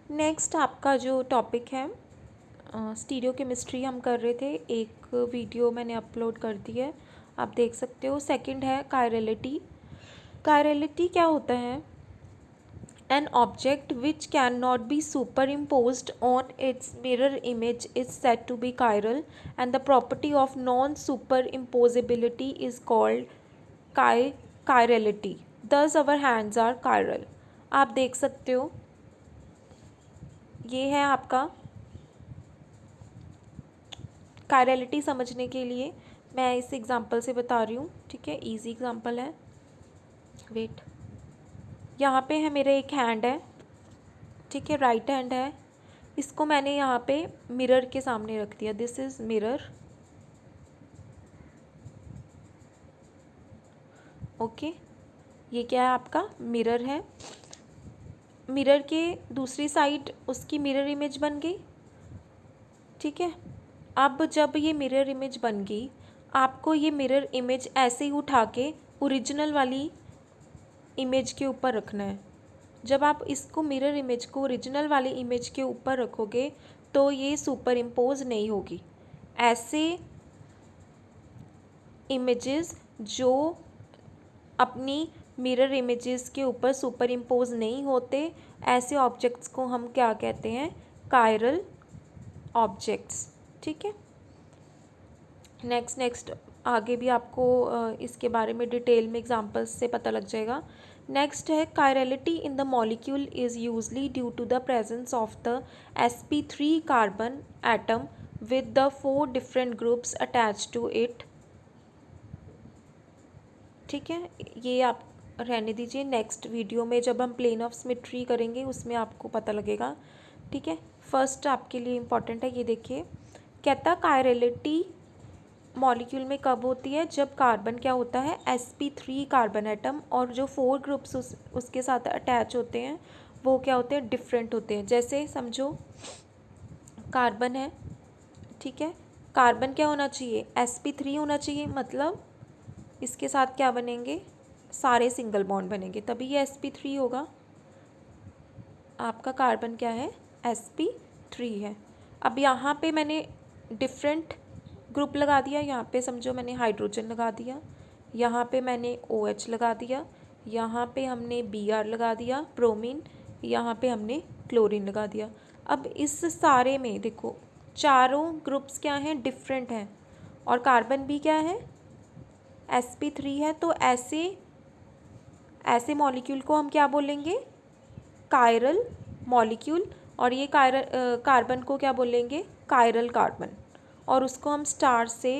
Next आपका जो topic है स्टीरियो केमिस्ट्री हम कर रहे थे, एक वीडियो मैंने अपलोड कर दी है, आप देख सकते हो। सेकंड है कायरलिटी। कायरलिटी क्या होता है? An object which cannot be superimposed on its mirror image is said to be chiral, and the property of non-superimposability is called chirality. Thus our hands are chiral. आप देख सकते हो, ये है आपका कायरलिटी। समझने के लिए मैं इस एग्जांपल से बता रही हूँ, ठीक है, इजी एग्जांपल है। वेट, यहाँ पे है मेरे एक हैंड है, ठीक है, राइट हैंड है, इसको मैंने यहाँ पे मिरर के सामने रख दिया। This is mirror, okay. ये क्या है? आपका मिरर है। मिरर के दूसरी साइड उसकी मिरर इमेज बन गई, ठीक है। अब जब ये मिरर इमेज बन गई, आपको ये मिरर इमेज ऐसे ही उठा के ओरिजिनल वाली इमेज के ऊपर रखना है। जब आप इसको मिरर इमेज को ओरिजिनल वाली इमेज के ऊपर रखोगे तो ये सुपर इम्पोज नहीं होगी। ऐसे इमेजेस जो अपनी मिरर इमेजेस के ऊपर सुपर इम्पोज नहीं होते, ऐसे ऑब्जेक्ट्स को हम क्या कहते हैं? कायरल ऑब्जेक्ट्स, ठीक है। नेक्स्ट आगे भी आपको इसके बारे में डिटेल में एग्जांपल्स से पता लग जाएगा। नेक्स्ट है chirality in the molecule is usually due to the presence of the sp3 carbon atom with the 4 different groups attach to it, ठीक है। ये आप रहने दीजिए, नेक्स्ट वीडियो में जब हम प्लेन ऑफ सिमेट्री करेंगे उसमें आपको पता लगेगा, ठीक है। फर्स्ट आपके लिए इम्पॉर्टेंट है, ये देखिए, कहता कायरलिटी मॉलिक्यूल में कब होती है? जब कार्बन क्या होता है? sp3 कार्बन एटम, और जो 4 ग्रुप्स उसके साथ अटैच होते हैं वो क्या होते हैं? डिफरेंट होते हैं। जैसे समझो कार्बन है, ठीक है, कार्बन क्या होना चाहिए? sp3 होना चाहिए, मतलब इसके साथ क्या बनेंगे? सारे सिंगल बॉन्ड बनेंगे, तभी ये sp3 होगा। आपका कार्बन क्या है? sp3 है। अब यहाँ पे मैंने डिफरेंट ग्रुप लगा दिया, यहाँ पे समझो मैंने हाइड्रोजन लगा दिया, यहाँ पे मैंने OH लगा दिया, यहाँ पे हमने Br लगा दिया ब्रोमीन, यहाँ पे हमने क्लोरीन लगा दिया। अब इस सारे में देखो चारों ग्रुप्स क्या हैं? डिफरेंट हैं, और कार्बन भी क्या है? sp3 है। तो ऐसे मॉलिक्यूल को हम क्या बोलेंगे? Chiral molecule. और ये कार्बन को क्या बोलेंगे? Chiral carbon. और उसको हम स्टार से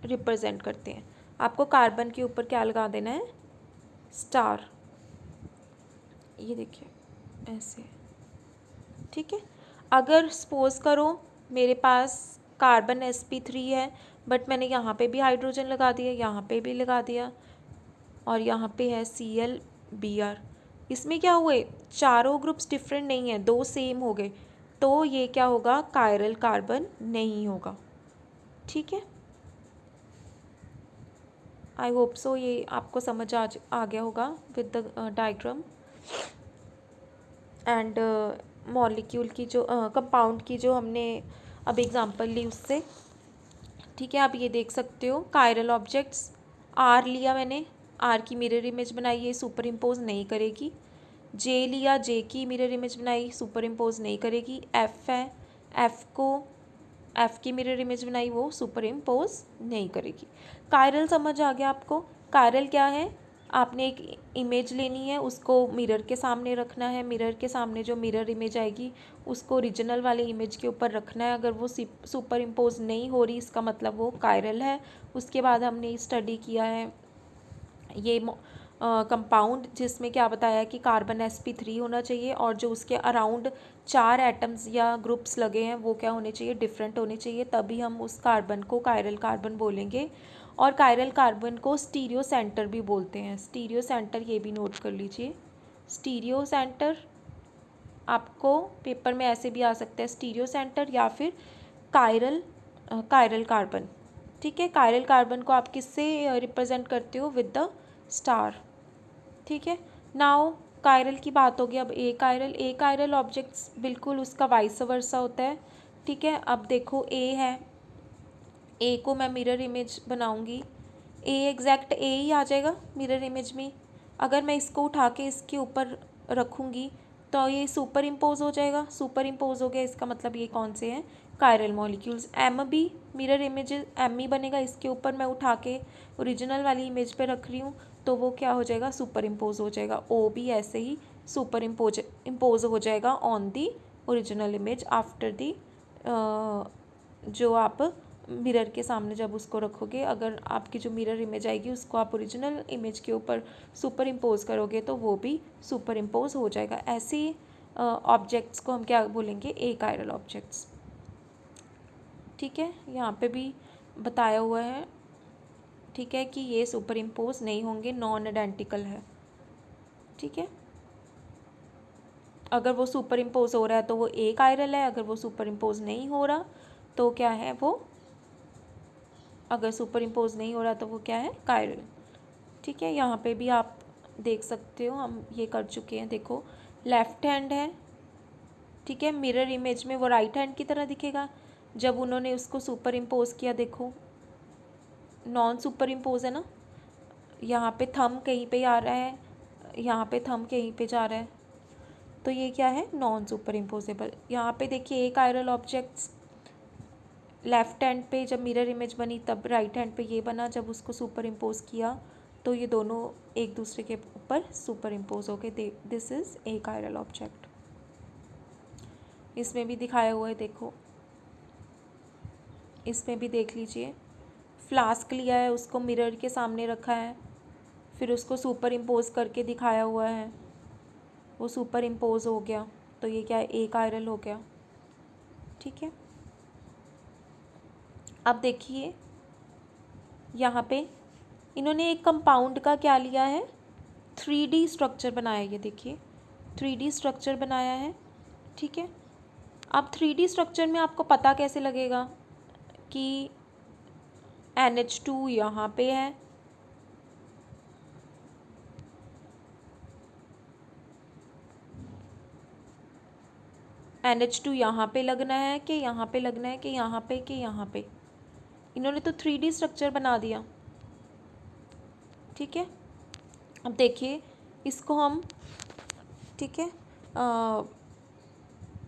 रिप्रेजेंट करते हैं। आपको कार्बन के ऊपर क्या लगा देना है? स्टार। ये देखिए ऐसे, ठीक है। अगर सपोज करो मेरे पास कार्बन sp3 है, बट मैंने यहाँ पे भी हाइड्रोजन लगा दिया, यहाँ पे भी लगा दिया, और यहाँ पे है ClBr, इसमें क्या हुए? चारों ग्रुप्स डिफरेंट नहीं है, 2 सेम हो गए, तो ये क्या होगा? कायरल कार्बन नहीं होगा, ठीक है। आई होप सो ये आपको समझ आ गया होगा with the diagram and molecule की जो कंपाउंड की जो हमने अब एग्जांपल ली उससे, ठीक है। आप ये देख सकते हो कायरल ऑब्जेक्ट्स। आर लिया मैंने, आर की मिरर इमेज बनाई, ये सुपर इम्पोज नहीं करेगी। जे लिया, जे की मिरर इमेज बनाई, सुपर इम्पोज नहीं करेगी। एफ है, एफ की मिरर इमेज बनाई, वो सुपर इम्पोज नहीं करेगी। कायरल समझ आ गया आपको? कायरल क्या है? आपने एक इमेज लेनी है, उसको मिरर के सामने रखना है, मिरर के सामने जो मिरर इमेज आएगी उसको ओरिजिनल वाले इमेज के ऊपर रखना है। अगर वो सुपर इम्पोज नहीं हो रही, इसका मतलब वो कायरल है। उसके बाद हमने स्टडी किया है ये कंपाउंड, जिसमें क्या बताया कि कार्बन sp3 होना चाहिए, और जो उसके अराउंड 4 एटम्स या ग्रुप्स लगे हैं वो क्या होने चाहिए? डिफरेंट होने चाहिए, तभी हम उस कार्बन को कायरल कार्बन बोलेंगे। और कायरल कार्बन को स्टीरियो सेंटर भी बोलते हैं। स्टीरियो सेंटर, ये भी नोट कर लीजिए। स्टीरियो सेंटर आपको पेपर में ऐसे भी आ सकता है, स्टीरियो सेंटर या फिर कायरल कार्बन, ठीक है। कायरल कार्बन को आप किससे रिप्रेजेंट करते हो? विद द स्टार, ठीक है। नाउ कायरल की बात होगी। अब ए कायरल ऑब्जेक्ट्स बिल्कुल उसका वाइस वर्सा होता है, ठीक है। अब देखो ए है, ए को मैं मिरर इमेज बनाऊंगी, ए एग्जैक्ट ए ही आ जाएगा मिरर इमेज में। अगर मैं इसको उठा के इसके ऊपर रखूँगी तो ये सुपर इम्पोज हो जाएगा। सुपर इम्पोज हो गया, इसका मतलब ये कौन से हैं, कायरल मॉलिक्यूल्स। एम भी मिरर इमेज एम ही बनेगा, इसके ऊपर मैं उठा के ओरिजिनल वाली इमेज पे रख रही हूँ तो वो क्या हो जाएगा, सुपर इम्पोज हो जाएगा। ओ भी ऐसे ही सुपर इम्पोज हो जाएगा on the original image after the, जो आप मिरर के सामने जब उसको रखोगे, अगर आपकी जो मिरर इमेज आएगी उसको आप ओरिजिनल इमेज के ऊपर सुपर इम्पोज करोगे तो वो भी सुपर इम्पोज हो जाएगा। ऐसे ऑब्जेक्ट्स को हम क्या बोलेंगे, ए कायरल ऑब्जेक्ट्स, ठीक है। यहाँ पे भी बताया हुआ है, ठीक है, कि ये सुपर इम्पोज नहीं होंगे, नॉन आइडेंटिकल है, ठीक है। अगर वो सुपर इम्पोज हो रहा है तो वो ए कायरल है, अगर वो सुपर इम्पोज नहीं हो रहा तो क्या है वो, अगर सुपर इम्पोज नहीं हो रहा तो वो क्या है, कायरल, ठीक है। यहाँ पे भी आप देख सकते हो, हम ये कर चुके हैं। देखो लेफ्ट हैंड है, ठीक है, मिरर इमेज में वो राइट हैंड की तरह दिखेगा। जब उन्होंने उसको सुपर इम्पोज किया, देखो नॉन सुपर इम्पोज है ना, यहाँ पे थंब कहीं पे आ रहा है, यहाँ पे थंब कहीं पे जा रहा है, तो ये क्या है, नॉन सुपर इम्पोजेबल। यहाँ पे देखिए एक कायरल ऑब्जेक्ट्स लेफ्ट हैंड पे जब मिरर इमेज बनी तब राइट हैंड पे ये बना, जब उसको सुपर इम्पोज किया तो ये दोनों एक दूसरे के ऊपर सुपर इम्पोज हो गए। This is a chiral object. इसमें भी दिखाया हुआ है, देखो इसमें भी देख लीजिए, फ्लास्क लिया है, उसको मिरर के सामने रखा है, फिर उसको सुपर इम्पोज करके दिखाया हुआ है, वो सुपर इम्पोज हो गया, तो ये क्या है, ए कायरल हो गया, ठीक है। अब देखिए यहाँ पे इन्होंने एक कंपाउंड का क्या लिया है, 3D स्ट्रक्चर बनाया, ये देखिए 3D स्ट्रक्चर बनाया है, ठीक है। अब 3D स्ट्रक्चर में आपको पता कैसे लगेगा कि NH2 यहाँ पे है, NH2 यहाँ पे लगना है कि यहाँ पे लगना है कि यहाँ पे कि यहाँ पे, इन्होंने तो 3D स्ट्रक्चर बना दिया, ठीक है। अब देखिए इसको हम, ठीक है,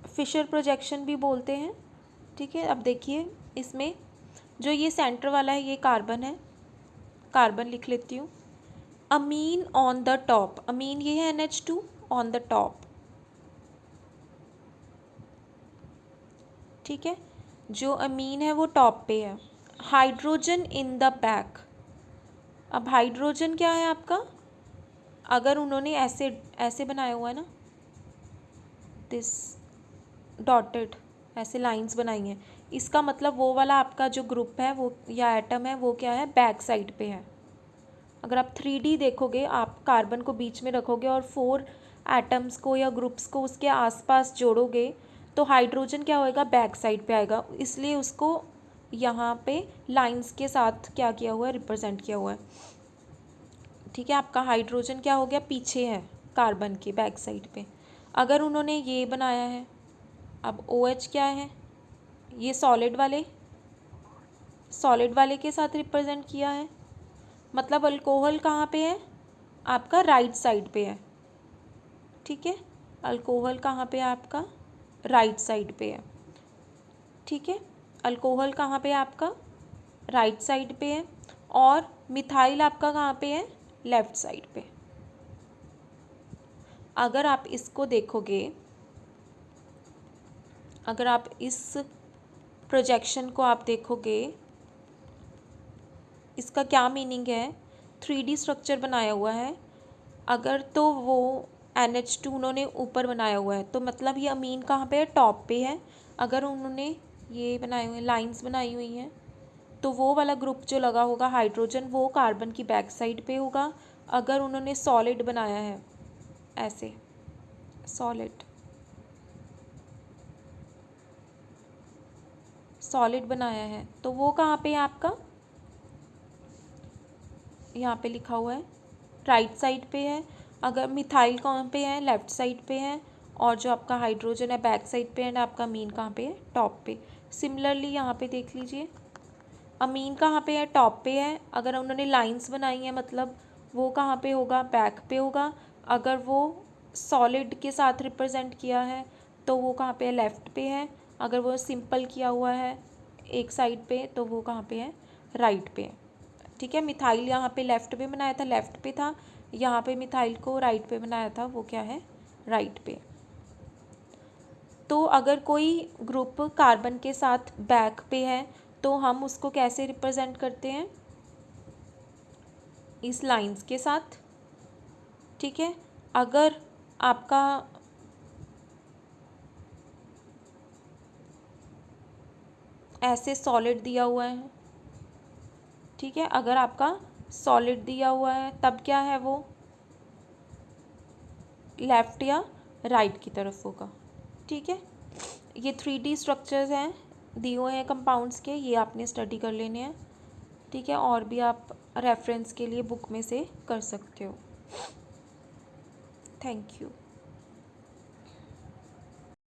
फिशर प्रोजेक्शन भी बोलते हैं, ठीक है। अब देखिए इसमें जो ये सेंटर वाला है ये कार्बन है, कार्बन लिख लेती हूँ। अमीन ऑन द टॉप, अमीन ये है NH2 ऑन द टॉप, ठीक है, जो अमीन है वो टॉप पे है। हाइड्रोजन इन द बैक, अब हाइड्रोजन क्या है आपका, अगर उन्होंने ऐसे बनाया हुआ है ना, दिस डॉटेड ऐसे लाइंस बनाई हैं, इसका मतलब वो वाला आपका जो ग्रुप है वो या एटम है वो क्या है, बैक साइड पे है। अगर आप 3D देखोगे, आप कार्बन को बीच में रखोगे और 4 एटम्स को या ग्रुप्स को उसके आसपास जोड़ोगे तो हाइड्रोजन क्या होएगा, बैक साइड पे आएगा, इसलिए उसको यहाँ पे लाइंस के साथ क्या किया हुआ है, रिप्रेजेंट किया हुआ है, ठीक है। आपका हाइड्रोजन क्या हो गया, पीछे है कार्बन के बैक साइड पे। अगर उन्होंने ये बनाया है, अब OH क्या है, ये सॉलिड वाले के साथ रिप्रेजेंट किया है, मतलब अल्कोहल कहाँ पे है, आपका राइट साइड पे है, ठीक है। अल्कोहल कहाँ पे है आपका, राइट साइड पे है, ठीक है। अल्कोहल कहाँ पे है आपका, राइट साइड पे है, और मिथाइल आपका कहाँ पे है, लेफ्ट साइड पे। अगर आप इसको देखोगे, अगर आप इस प्रोजेक्शन को आप देखोगे, इसका क्या मीनिंग है, 3D स्ट्रक्चर बनाया हुआ है, अगर तो वो NH2 उन्होंने ऊपर बनाया हुआ है तो मतलब ये अमीन कहाँ पे है, टॉप पे है। अगर उन्होंने ये बनाए हुए लाइंस बनाई हुई हैं तो वो वाला ग्रुप जो लगा होगा हाइड्रोजन, वो कार्बन की बैक साइड पे होगा। अगर उन्होंने सॉलिड बनाया है ऐसे, सॉलिड बनाया है तो वो कहाँ पे है आपका, यहाँ पे लिखा हुआ है राइट साइड पे है। अगर मिथाइल कहाँ पे है, लेफ़्ट साइड पे है, और जो आपका हाइड्रोजन है बैक साइड पे है, ना आपका अमीन कहाँ पे है, टॉप पे। सिमिलरली यहाँ पे देख लीजिए, अमीन कहाँ पे है, टॉप पे है। अगर उन्होंने लाइंस बनाई हैं मतलब वो कहाँ पे होगा, बैक पे होगा। अगर वो सॉलिड के साथ रिप्रेजेंट किया है तो वो कहाँ पे है, लेफ़्ट पे है। अगर वो सिंपल किया हुआ है एक साइड पे तो वो कहाँ पे है, राइट पे है। ठीक है, मिथाइल यहाँ पे लेफ़्ट पे बनाया था, लेफ़्ट पे था। यहाँ पे मिथाइल को राइट पे बनाया था, वो क्या है, राइट पे। तो अगर कोई ग्रुप कार्बन के साथ बैक पे है तो हम उसको कैसे रिप्रेजेंट करते हैं, इस लाइंस के साथ। ठीक है, अगर आपका ऐसे सॉलिड दिया हुआ है, ठीक है, अगर आपका सॉलिड दिया हुआ है तब क्या है, वो लेफ़्ट या राइट की तरफ होगा। ठीक है, ये 3D स्ट्रक्चर्स हैं दिए हुए हैं कंपाउंड्स के, ये आपने स्टडी कर लेने हैं। ठीक है, और भी आप रेफरेंस के लिए बुक में से कर सकते हो। Thank you.